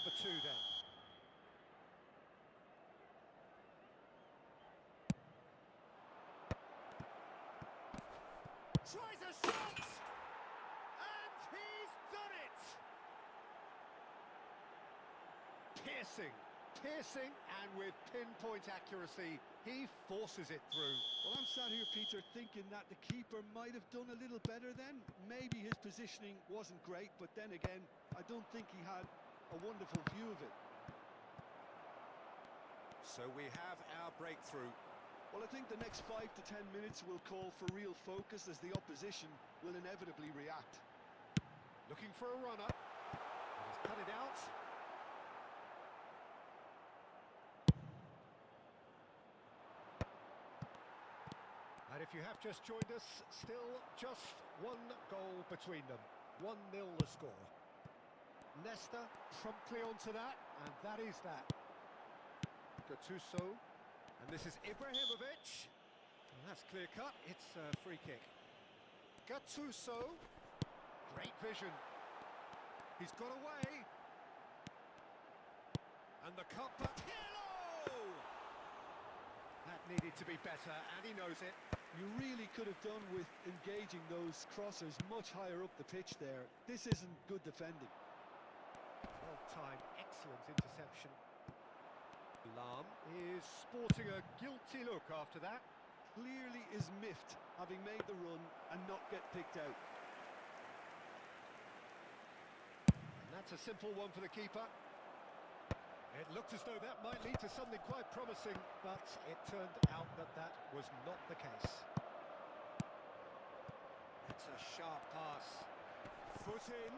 number two then. Tries a shot! And he's done it! Piercing, and with pinpoint accuracy, he forces it through. Well, I'm sat here, Peter, thinking that the keeper might have done a little better then. Maybe his positioning wasn't great, but then again, I don't think he had a wonderful view of it. So we have our breakthrough. Well, I think the next 5 to 10 minutes will call for real focus as the opposition will inevitably react. Looking for a runner. And he's cut it out. And if you have just joined us, still just one goal between them. 1-0 the score. Nesta promptly onto that, and that is that. Gattuso, and this is Ibrahimovic. And that's clear cut, it's a free kick. Gattuso, great vision. He's got away. And the cut back. Pirlo! That needed to be better, and he knows it. You really could have done with engaging those crossers much higher up the pitch there. This isn't good defending. Well-timed, excellent interception. Lam is sporting a guilty look after that. Clearly is miffed, having made the run and not get picked out. And that's a simple one for the keeper. It looked as though that might lead to something quite promising, but it turned out that that was not the case. That's a sharp pass. Foot in.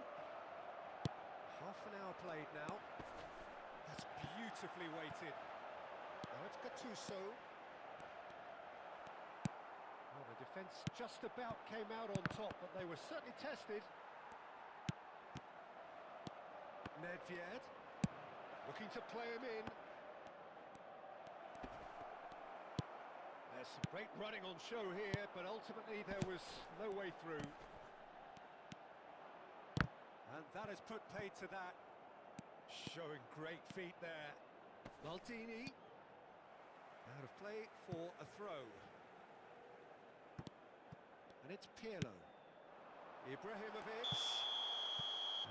Half an hour played now. That's beautifully weighted. Now it's Gattuso. Well, the defence just about came out on top, but they were certainly tested. Nedved. Looking to play him in. There's some great running on show here, but ultimately there was no way through. And that has put paid to that. Showing great feet there. Maldini. Out of play for a throw. And it's Pirlo. Ibrahimovic.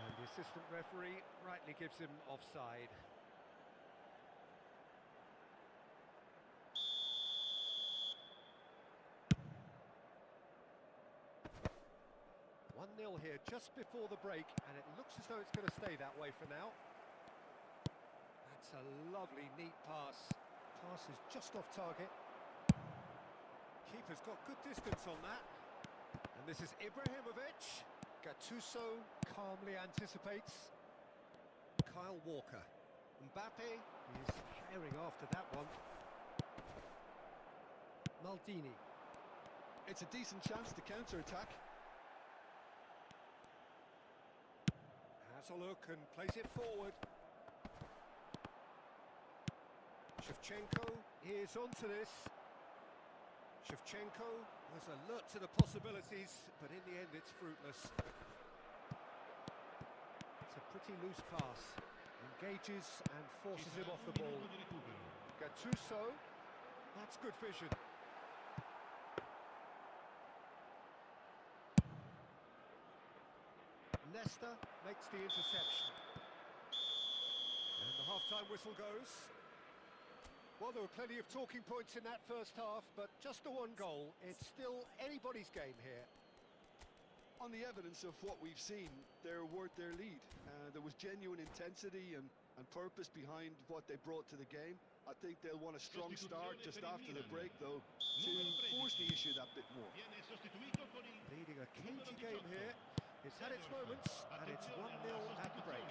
And the assistant referee rightly gives him offside. One 0 here just before the break, and it looks as though it's going to stay that way for now. That's a lovely, neat pass. Pass is just off target. Keeper's got good distance on that. And this is Ibrahimovic. Gattuso calmly anticipates. Kyle Walker. Mbappe is herring after that one. Maldini. It's a decent chance to counter-attack. Has a look and plays it forward. Shevchenko is onto this. Shevchenko was alert to the possibilities, but in the end it's fruitless. It's a pretty loose pass. Engages and forces him off the ball. Gattuso, that's good vision. Nesta makes the interception. And the half-time whistle goes. Well, there were plenty of talking points in that first half, but just the one goal. It's still anybody's game here. On the evidence of what we've seen, they're worth their lead. There was genuine intensity and purpose behind what they brought to the game. I think they'll want a strong start just after the break, though, to force the issue that bit more. Leading a cagey game here. It's had its moments, and it's 1-0 at the break.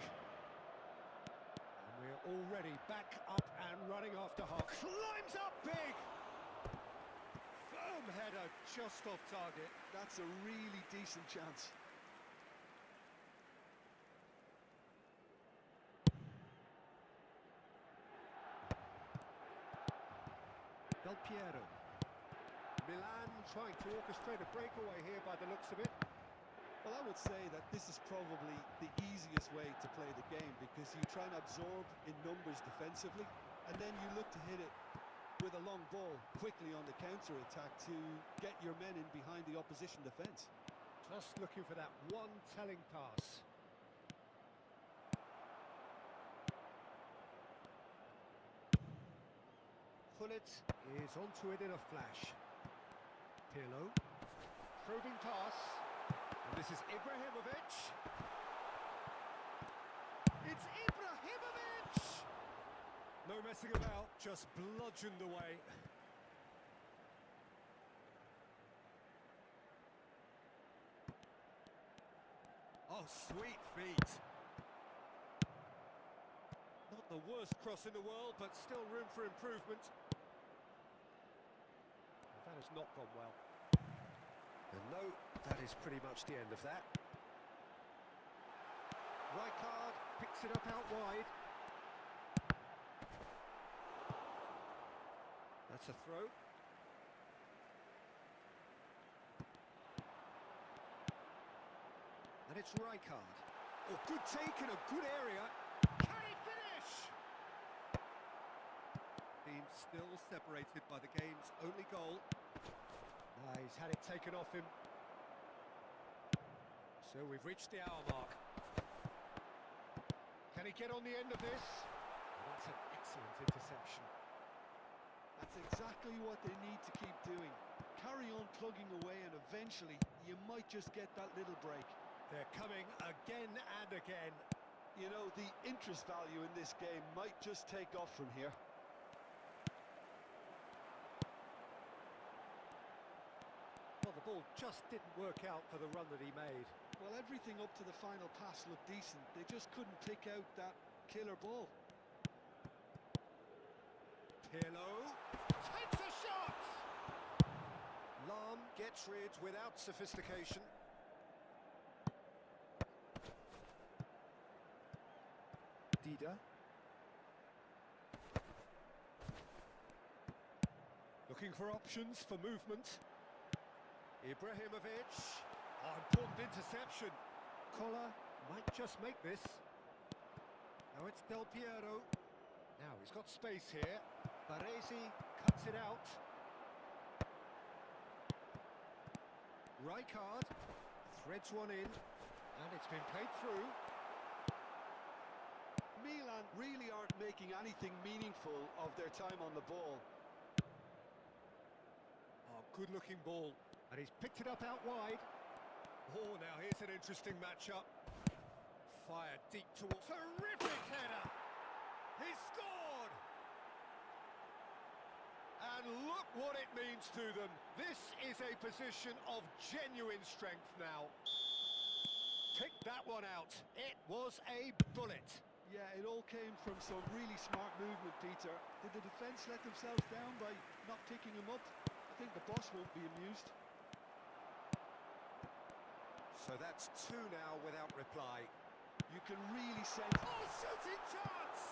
And we're already back up and running after half. Climbs up big! Firm header just off target. That's a really decent chance. Del Piero. Milan trying to orchestrate a breakaway here by the looks of it. Well, I would say that this is probably the easiest way to play the game, because because you try and absorb in numbers defensively, and then you look to hit it with a long ball quickly on the counter-attack to get your men in behind the opposition defence. Just looking for that one telling pass. Pullet is onto it in a flash. Pirlo, probing pass, and this is Ibrahimovic. It's Ibrahimovic! No messing about, just bludgeoned away. Oh, sweet feet. Not the worst cross in the world, but still room for improvement. That has not gone well. And no, that is pretty much the end of that. Rijkaard picks it up out wide. That's a throw. And it's Rijkaard. Oh, good take in a good area. Can he finish? Team still separated by the game's only goal. He's had it taken off him. So we've reached the hour mark. Can he get on the end of this? Oh, that's an excellent interception. That's exactly what they need to keep doing. Carry on plugging away, and eventually you might just get that little break. They're coming again and again. You know, the interest value in this game might just take off from here. Well, the ball just didn't work out for the run that he made. Well, everything up to the final pass looked decent. They just couldn't pick out that killer ball. Pirlo takes a shot! Lahm gets rid without sophistication. Dida. Looking for options for movement. Ibrahimovic. Oh, important interception. Kola might just make this. Now it's Del Piero. Now he's got space here. Baresi cuts it out. Rijkaard threads one in, and it's been played through. Milan really aren't making anything meaningful of their time on the ball. Oh, good-looking ball, and he's picked it up out wide. Oh, now here's an interesting matchup. Fired deep towards... Terrific header! He scored! And look what it means to them. This is a position of genuine strength now. Pick that one out. It was a bullet. Yeah, it all came from some really smart movement, Peter. Did the defence let themselves down by not picking him up? I think the boss won't be amused. So that's two now without reply. You can really sense... Oh, shooting chance!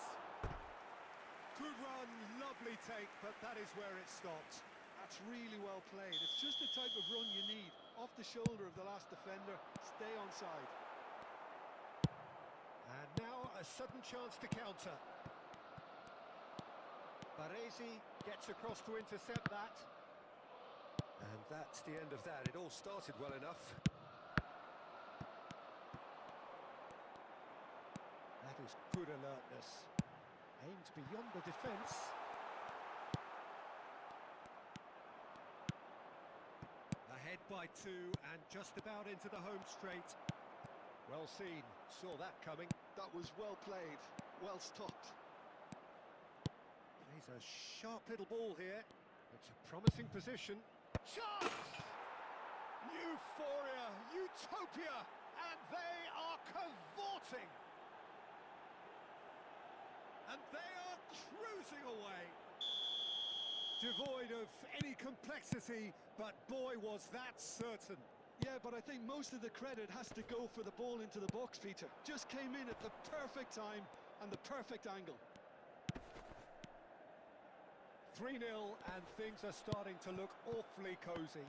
Good run, lovely take, but that is where it stopped. That's really well played. It's just the type of run you need. Off the shoulder of the last defender, stay onside. And now a sudden chance to counter. Baresi gets across to intercept that. And that's the end of that. It all started well enough. That is good alertness. Aims beyond the defence. Ahead by two and just about into the home straight. Well seen, saw that coming. That was well played, well stopped. He's a sharp little ball here. It's a promising position. Chance! Euphoria, utopia, and they are cavorting. And they are cruising away. Devoid of any complexity, but boy was that certain. Yeah, but I think most of the credit has to go for the ball into the box, Peter. Just came in at the perfect time and the perfect angle. 3-0 and things are starting to look awfully cosy.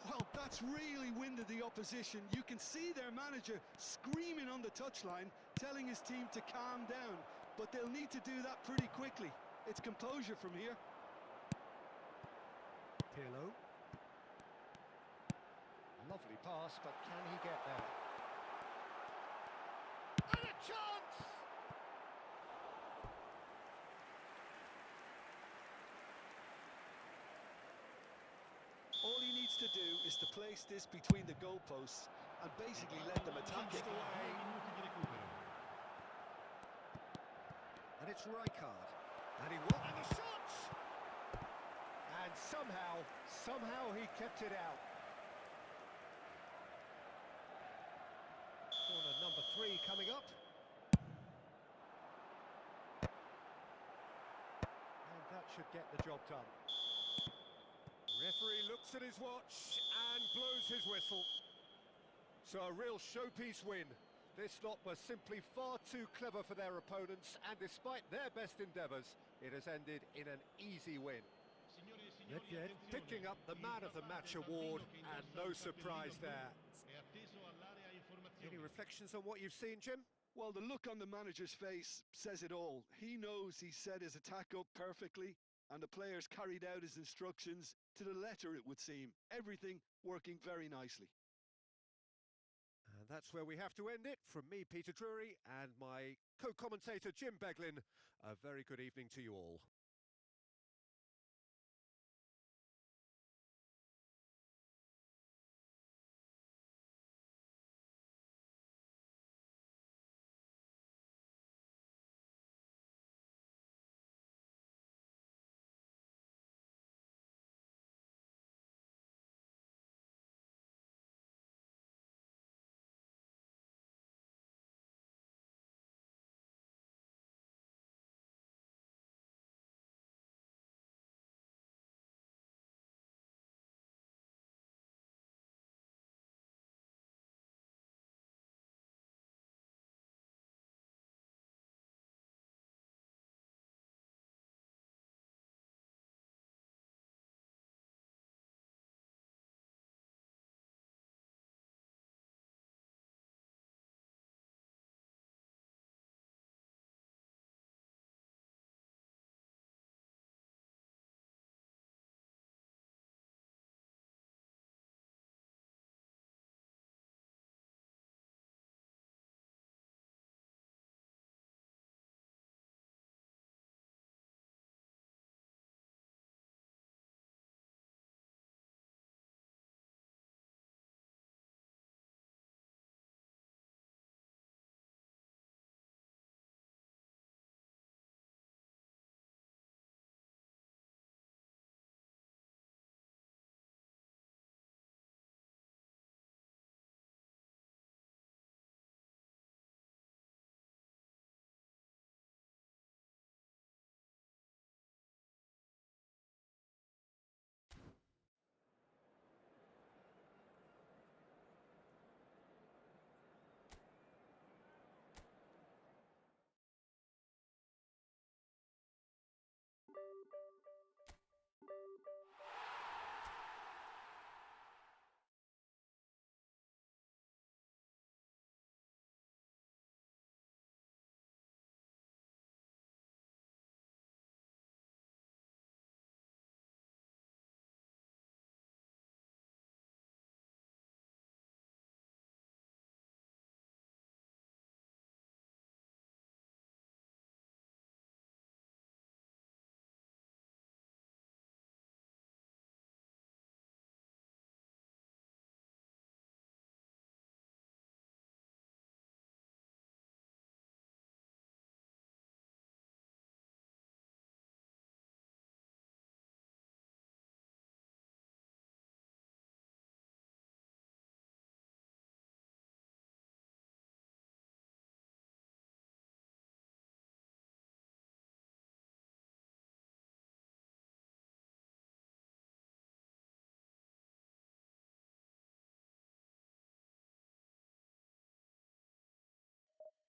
Well, that's really winded the opposition. You can see their manager screaming on the touchline, telling his team to calm down. But they'll need to do that pretty quickly. It's composure from here. Pirlo. Lovely pass, but can he get there? And a chance! All he needs to do is to place this between the goalposts and basically let them attack it. Away. And it's Rijkaard. And he won. And the shot! And somehow he kept it out. Corner number 3 coming up. And that should get the job done. Referee looks at his watch and blows his whistle. So a real showpiece win. This lot were simply far too clever for their opponents, and despite their best endeavours, it has ended in an easy win. Yet picking up the Man of the Match award, and no surprise there. Any reflections on what you've seen, Jim? Well, the look on the manager's face says it all. He knows he set his attack up perfectly, and the players carried out his instructions to the letter, it would seem. Everything working very nicely. And that's where we have to end it. From me, Peter Drury, and my co-commentator, Jim Beglin, a very good evening to you all.